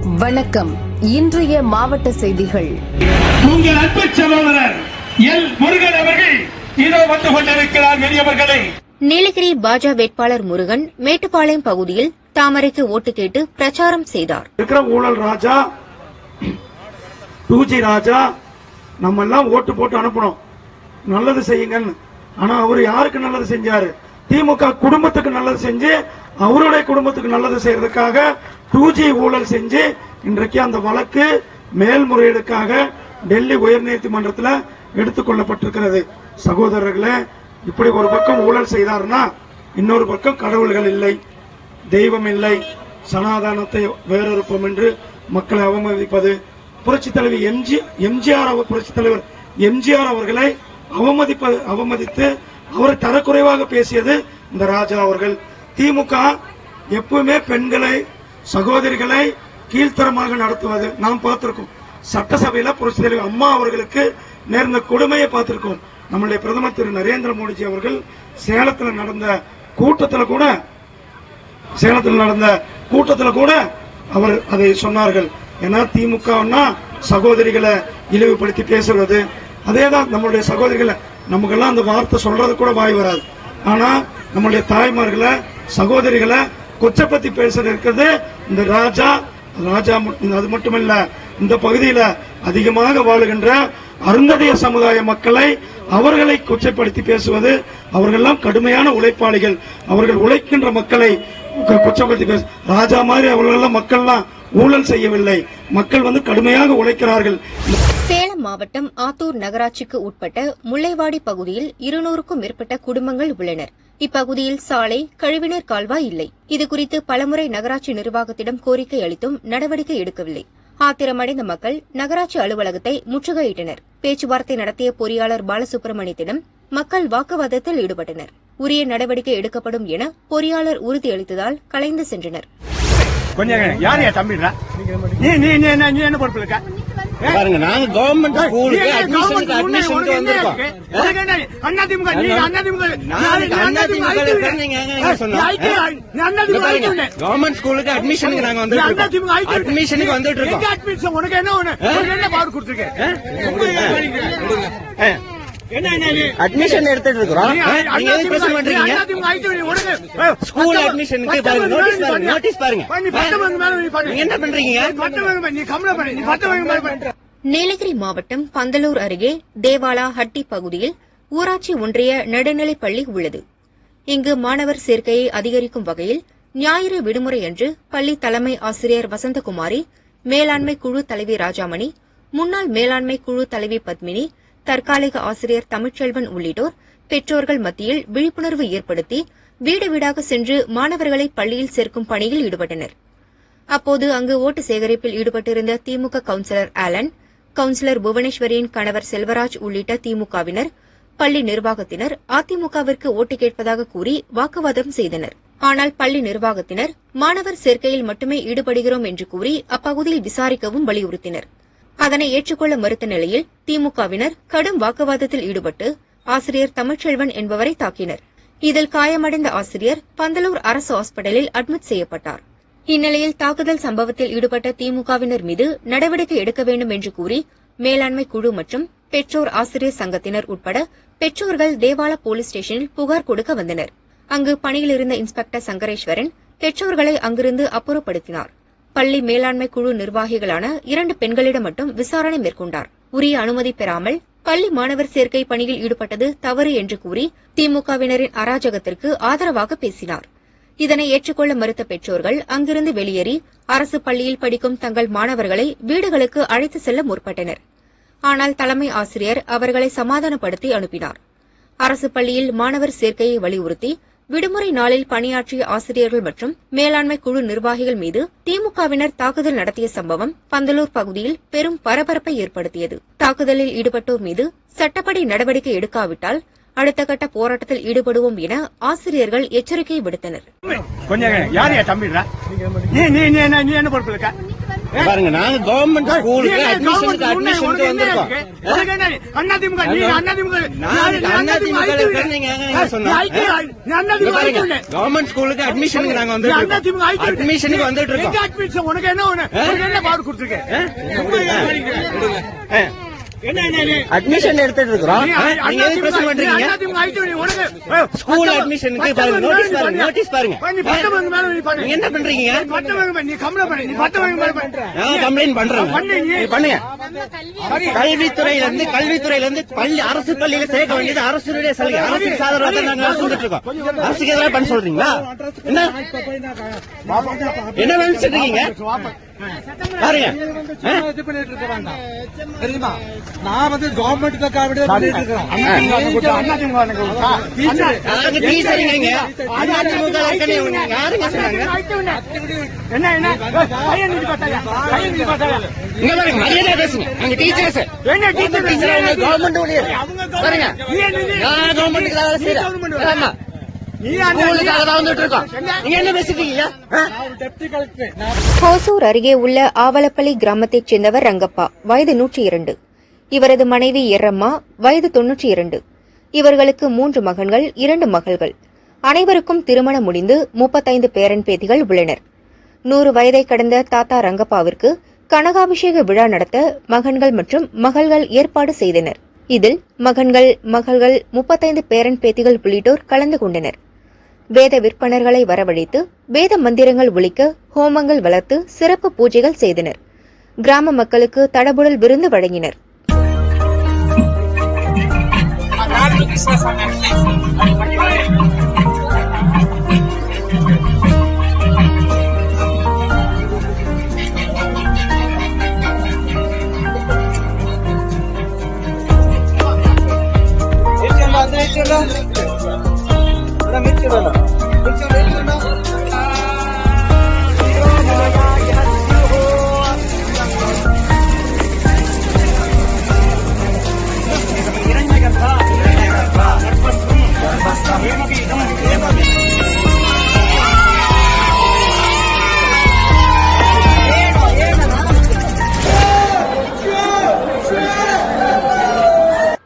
வணக்கம். இன்றைய மாவட்ட செய்திகள். உங்கள் அன்பு சகோதரர் எல் முருகன் அவர்கள் இதோ வந்து கொண்டிருக்கிறார். பெரியவர்களை நீலகிரி பாஜ வேட்பாளர் முருகன் மேட்டுப்பாளையம் பகுதியில் தாமரைக்கு ஓட்டு கேட்டு பிரச்சாரம் செய்தார். இருக்கிற ஊழல் ராஜா 2G ராஜா நம்ம எல்லாம் ஓட்டு போட்டு அனுப்பணும், நல்லது செய்யுங்கன்னு. ஆனா அவர் யாருக்கு நல்லது செஞ்சாரு? திமுக குடும்பத்துக்கு நல்லது செஞ்சு அவருடைய குடும்பத்துக்கு நல்லது செய்யறதுக்காக 2G ஊழல் செஞ்சு இன்றைக்கு அந்த வழக்கு மேல்முறையீடுக்காக டெல்லி உயர்நீதிமன்றத்தில் எடுத்துக் கொள்ளப்பட்டிருக்கிறது. சகோதரர்களே, இப்படி ஒரு பக்கம் ஊழல் செய்தார்னா இன்னொரு பக்கம் கடவுள்கள் இல்லை, தெய்வம் இல்லை, சனாதனத்தை வேறொருப்பம் என்று மக்களை அவமதிப்பது, புரட்சித் தலைவி புரட்சித் தலைவர் எம்ஜிஆர் அவர்களை அவமதித்து அவரை தரக்குறைவாக பேசியது இந்த ராஜா அவர்கள். திமுக எப்பவுமே பெண்களை, சகோதரிகளை கீழ்த்தரமாக நடத்துவது நாம் பார்த்திருக்கோம். சட்டசபையில புரட்சித் தலைவர் அம்மா அவர்களுக்கு நேர்ந்த கொடுமையை பார்த்திருக்கோம். நம்முடைய பிரதமர் திரு நரேந்திர மோடிஜி அவர்கள் சேலத்தில் நடந்த கூட்டத்தில் கூட அவர் அதை சொன்னார்கள். ஏன்னா திமுக சகோதரிகளை இழிவுபடுத்தி பேசுறது, அதேதான் நம்மளுடைய சகோதரிகளை, நமக்கெல்லாம் அந்த வார்த்தை சொல்றது கூட வாய் வராது. ஆனா நம்மளுடைய தாய்மார்களை, சகோதரிகளை கொச்சப்பத்தி பேசுறது இருக்கிறது இந்த ராஜா. அது மட்டுமல்ல, இந்த பகுதியில அதிகமாக வாழுகின்ற அருந்ததிய சமுதாய மக்களை அவர்களை கொச்சைப்படுத்தி பேசுவது. அவர்களெல்லாம் கடுமையான உழைப்பாளிகள், அவர்கள் உழைக்கின்ற மக்களை கொச்சப்படுத்தி பேச ராஜா மாதிரி அவர்களெல்லாம் மக்கள்லாம் ஊழல் செய்யவில்லை, மக்கள் கடுமையாக உழைக்கிறார்கள். சேலம் மாவட்டம் ஆத்தூர் நகராட்சிக்கு உட்பட்ட முல்லைவாடி பகுதியில் 200க்கும் மேற்பட்ட குடும்பங்கள் உள்ளனர். இப்பகுதியில் சாலை, கழிவுநீர் கால்வாய் இல்லை. இதுகுறித்து பலமுறை நகராட்சி நிர்வாகத்திடம் கோரிக்கை அளித்தும் நடவடிக்கை எடுக்கவில்லை. ஆத்திரமடைந்த மக்கள் நகராட்சி அலுவலகத்தை முற்றுகையிட்டனர். பேச்சுவார்த்தை நடத்திய பொறியாளர் பாலசுப்ரமணியத்திடம் மக்கள் வாக்குவாதத்தில் ஈடுபட்டனர். உரிய நடவடிக்கை எடுக்கப்படும் என பொறியாளர் உறுதியளித்ததால் கலைந்து சென்றனர். பாருங்க, நாங்க கவர்மெண்ட் ஸ்கூலுக்கு அட்மிஷனுக்கு வந்திருக்கோம். கவர்மெண்ட் ஸ்கூலுக்கு அட்மிஷனுக்கு நாங்க அட்மிஷனுக்கு வந்துட்டு இருக்கோம். அட்மிஷன் எடுத்துட்டு இருக்கிறோம். நீங்க எதுக்கு பிரச்சனை பண்றீங்க? ஸ்கூல் அட்மிஷனுக்கு நோட்டீஸ் பாருங்க. நீங்க என்ன பண்றீங்க? நீலகிரி மாவட்டம் பந்தலூர் அருகே தேவாலா ஹட்டி பகுதியில் ஊராட்சி ஒன்றிய நடுநிலைப் பள்ளி உள்ளது. இங்கு மாணவர் சேர்க்கையை அதிகரிக்கும் வகையில் ஞாயிறு விடுமுறையன்று பள்ளி தலைமை ஆசிரியர் வசந்தகுமாரி, மேலாண்மை குழு தலைவி ராஜாமணி, முன்னாள் மேலாண்மை குழு தலைவி பத்மினி, தற்காலிக ஆசிரியர் தமிழ்ச்செல்வன் உள்ளிட்டோர் பெற்றோர்கள் மத்தியில் விழிப்புணர்வு ஏற்படுத்தி வீடு வீடாக சென்று மாணவர்களை பள்ளியில் சேர்க்கும் பணியில் ஈடுபட்டனர். அப்போது அங்கு ஓட்டு சேகரிப்பில் ஈடுபட்டிருந்த திமுக கவுன்சிலர் ஆலன், கவுன்சிலர் புவனேஸ்வரியின் கணவர் செல்வராஜ் உள்ளிட்ட திமுகவினர், பள்ளி நிர்வாகத்தினர் அதிமுகவிற்கு ஓட்டு கேட்பதாக கூறி வாக்குவாதம் செய்தனர். ஆனால் பள்ளி நிர்வாகத்தினர் மாணவர் சேர்க்கையில் மட்டுமே ஈடுபடுகிறோம் என்று கூறி அப்பகுதியில் விசாரிக்கவும் வலியுறுத்தினர். அதனை ஏற்றுக்கொள்ள மறுத்த நிலையில் திமுகவினர் கடும் வாக்குவாதத்தில் ஈடுபட்டு ஆசிரியர் தமிழ்ச்செல்வன் என்பவரை தாக்கினர். இதில் காயமடைந்த ஆசிரியர் பந்தலூர் அரசு ஹாஸ்பிட்டலில் அட்மிட் செய்யப்பட்டார். இந்நிலையில் தாக்குதல் சம்பவத்தில் ஈடுபட்ட திமுகவினர் மீது நடவடிக்கை எடுக்க வேண்டும் என்று கூறி மேலாண்மை குழு மற்றும் பெற்றோர் ஆசிரியர் சங்கத்தினர் உட்பட பெற்றோர்கள் தேவாலா போலீஸ் ஸ்டேஷனில் புகார் கொடுக்க வந்தனர். அங்கு பணியில் இருந்த இன்ஸ்பெக்டர் சங்கரேஸ்வரன் பெற்றோர்களை அங்கிருந்து அப்புறப்படுத்தினார். பள்ளி மேலாண்மை குழு நிர்வாகிகளான 2 பெண்களிடம் மட்டும் விசாரணை மேற்கொண்டார். உரிய அனுமதி பெறாமல் பள்ளி மாணவர் சேர்க்கை பணியில் ஈடுபட்டது தவறு என்று கூறி திமுகவினரின் அராஜகத்திற்கு ஆதரவாக பேசினார். இதனை ஏற்றுக்கொள்ள மறுத்த பெற்றோர்கள் அங்கிருந்து வெளியேறி அரசு பள்ளியில் படிக்கும் தங்கள் மாணவர்களை வீடுகளுக்கு அழைத்து செல்ல முற்பட்டனர். ஆனால் தலைமை ஆசிரியர் அவர்களை சமாதானப்படுத்தி அனுப்பினார். அரசு பள்ளியில் மாணவர் சேர்க்கையை வலியுறுத்தி விடுமுறை நாளில் பணியாற்றிய ஆசிரியர்கள் மற்றும் மேலாண்மை குழு நிர்வாகிகள் மீது திமுகவினர் தாக்குதல் நடத்திய சம்பவம் பந்தலூர் பகுதியில் பெரும் பரபரப்பை ஏற்படுத்தியது. தாக்குதலில் ஈடுபட்டோர் மீது சட்டப்படி நடவடிக்கை எடுக்காவிட்டால் அடுத்த கட்ட போராட்டத்தில் ஈடுபடுவோம் என ஆசிரியர்கள் எச்சரிக்கை விடுத்தனர். பாருங்க, நாங்க கவர்மெண்ட் ஸ்கூலுக்கு அட்மிஷனுக்கு வந்திருக்கோம். கவர்மெண்ட் ஸ்கூலுக்கு அட்மிஷனுக்கு நாங்க அட்மிஷனுக்கு வந்துட்டு இருக்கோம். உனக்கு என்ன பாடு கொடுத்துருக்கேன்? அட்மிஷன் எடுத்துட்டு இருக்கிறோம். நீங்க எதுக்கு பிரச்சனை பண்றீங்க? ஸ்கூல் அட்மிஷனுக்கு பாருங்க, நோட்டீஸ் பாருங்க. நீங்க என்ன பண்றீங்க? கம்ப்ளைண்ட் பண்றோம். பண்ணுங்க. கல்வித்துறையில இருந்து பள்ளி அரசு பள்ளியில சேர்க்க வேண்டியது அரசுடைய சலுகை. அரசுக்கு சாதகமாக நாங்க சொல்லிட்டு இருக்கோம். அரசுக்கு எதிராக பண்ண சொல்றீங்களா? என்ன நினைச்சிட்டு இருக்கீங்க? பாருங்க, தெரியுமா? நான் வந்து கவர்மெண்ட்டுக்காக டீச்சருங்க. யாருங்க சொன்னாங்க? மரியாதை பேசுங்க. நீங்க டீச்சர்ஸ், கவர்மெண்ட் ஊழியர். பாருங்க, நான் கவர்மெண்ட்டுக்கு வேலை செய்யறேன். ஹோசூர் அருகே உள்ள ஆவலப்பள்ளி கிராமத்தைச் சேர்ந்தவர் ரங்கப்பா, வயது 102. இவரது மனைவி எர்ரம்மா, வயது 92. இவர்களுக்கு 3 மகன்கள், 2 மகள்கள். அனைவருக்கும் திருமணம் முடிந்து 35 பேரன் பேத்திகள் உள்ளனர். 100 வயதை கடந்த தாத்தா ரங்கப்பாவிற்கு கனகாபிஷேக விழா நடத்த மகன்கள் மற்றும் மகள்கள் ஏற்பாடு செய்தனர். இதில் மகன்கள், மகள்கள், 35 பேரன் பேத்திகள் உள்ளிட்டோர் கலந்து கொண்டனர். வேத விற்பனர்களை வரவழைத்து வேத மந்திரங்கள் ஒலிக்க ஹோமங்கள் வளர்த்து சிறப்பு பூஜைகள் செய்தனர். கிராம மக்களுக்கு தடபுடல் விருந்து வழங்கினர்.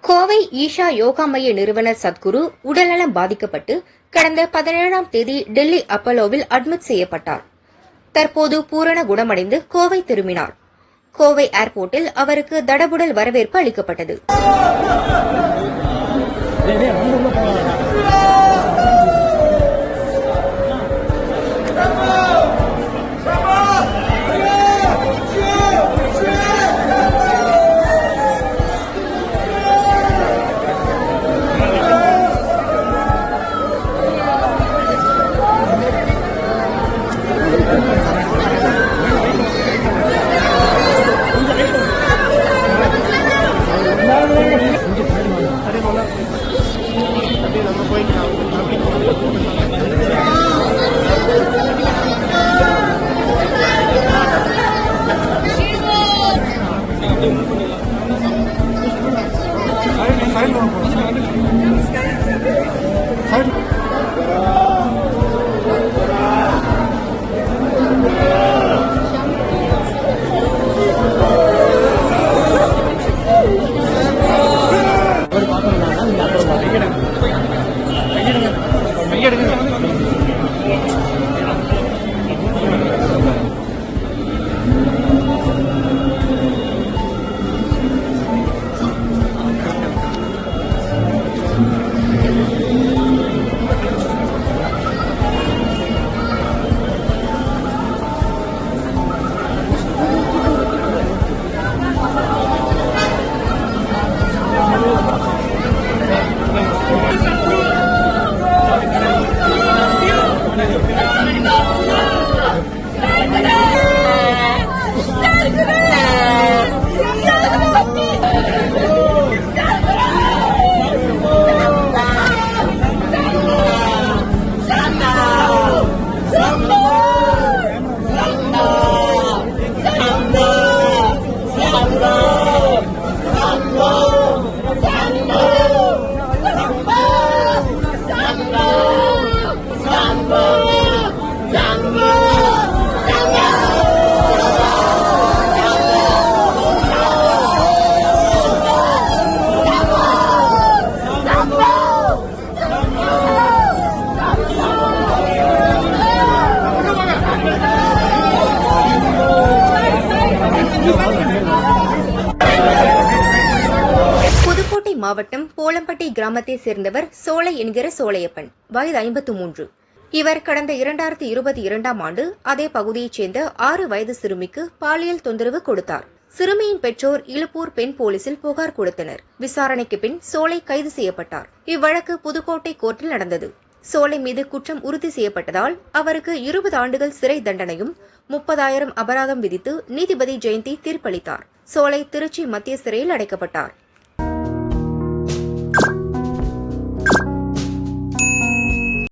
கோவை ஈஷா யோகா மைய நிறுவனர் சத்குரு உடல்நலம் பாதிக்கப்பட்டு கடந்த 17ஆம் தேதி டெல்லி அப்பல்லோவில் அட்மிட் செய்யப்பட்டார். தற்போது பூரண குணமடைந்து கோவை திரும்பினார். கோவை ஏர்போர்ட்டில் அவருக்கு தடபுடல் வரவேற்பு அளிக்கப்பட்டது. மாவட்டம் போலம்பட்டி கிராமத்தைச் சேர்ந்தவர் சோலை என்கிற சோலையப்பன், வயது 53. இவர் கடந்த 2022ஆம் ஆண்டு அதே பகுதியைச் சேர்ந்த 6 வயது சிறுமிக்கு பாலியல் தொந்தரவு கொடுத்தார். சிறுமியின் பெற்றோர் இலுப்பூர் பெண் போலீசில் புகார் கொடுத்தனர். விசாரணைக்கு பின் சோலை கைது செய்யப்பட்டார். இவ்வழக்கு புதுக்கோட்டை கோர்ட்டில் நடந்தது. சோலை மீது குற்றம் உறுதி செய்யப்பட்டதால் அவருக்கு 20 ஆண்டுகள் சிறை தண்டனையும் 30,000 அபராதம் விதித்து நீதிபதி ஜெயந்தி தீர்ப்பளித்தார். சோலை திருச்சி மத்திய சிறையில் அடைக்கப்பட்டார்.